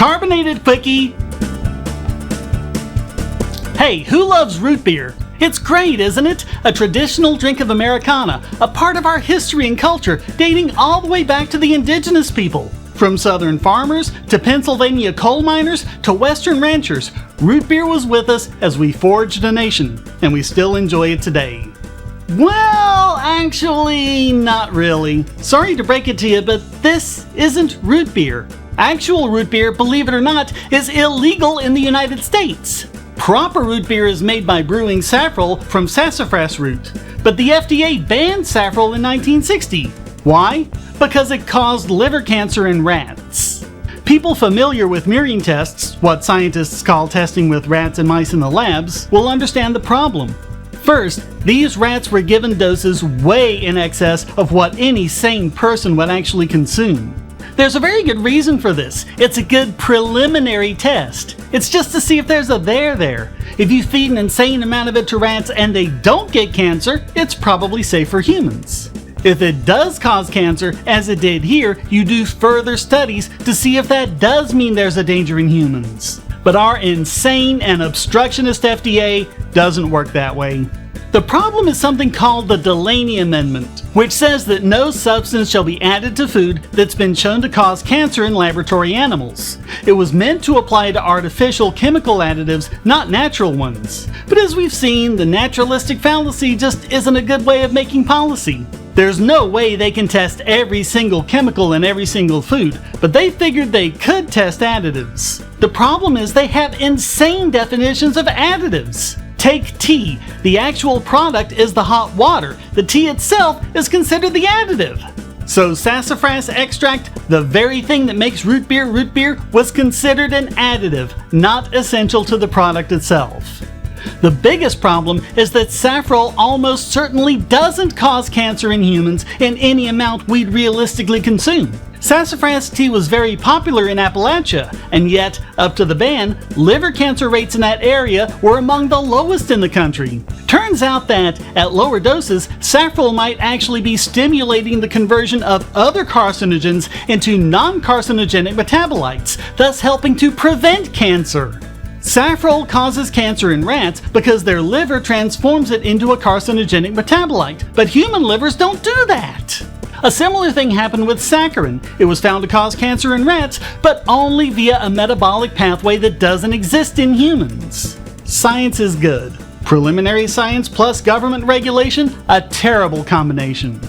carbonated Quickie. Hey, who loves root beer? It's great, isn't it? A traditional drink of Americana, a part of our history and culture dating all the way back to the indigenous people. From southern farmers to Pennsylvania coal miners to western ranchers, root beer was with us as we forged a nation, and we still enjoy it today. Well, actually, not really. Sorry to break it to you, but this isn't root beer. Actual root beer, believe it or not, is illegal in the United States. Proper root beer is made by brewing Safrole from sassafras root, but the FDA banned Safrole in 1960. Why? Because it caused liver cancer in rats. People familiar with mirroring tests, what scientists call testing with rats and mice in the labs, will understand the problem. First, these rats were given doses way in excess of what any sane person would actually consume. There's a very good reason for this. It's a good preliminary test. It's just to see if there's a there. If you feed an insane amount of it to rats and they don't get cancer, it's probably safe for humans. If it does cause cancer, as it did here, you do further studies to see if that does mean there's a danger in humans. But our insane and obstructionist FDA doesn't work that way. The problem is something called the Delaney Amendment, which says that no substance shall be added to food that's been shown to cause cancer in laboratory animals. It was meant to apply to artificial chemical additives, not natural ones. But as we've seen, the naturalistic fallacy just isn't a good way of making policy. There's no way they can test every single chemical in every single food, but they figured they could test additives. The problem is they have insane definitions of additives. Take tea. The actual product is the hot water. The tea itself is considered the additive. So sassafras extract, the very thing that makes root beer, was considered an additive, not essential to the product itself. The biggest problem is that Safrole almost certainly doesn't cause cancer in humans in any amount we'd realistically consume. Sassafras tea was very popular in Appalachia, and yet, up to the ban, liver cancer rates in that area were among the lowest in the country. Turns out that, at lower doses, Safrole might actually be stimulating the conversion of other carcinogens into non-carcinogenic metabolites, thus helping to prevent cancer. Safrole causes cancer in rats because their liver transforms it into a carcinogenic metabolite, but human livers don't do that. A similar thing happened with saccharin. It was found to cause cancer in rats, but only via a metabolic pathway that doesn't exist in humans. Science is good. Preliminary science plus government regulation, a terrible combination.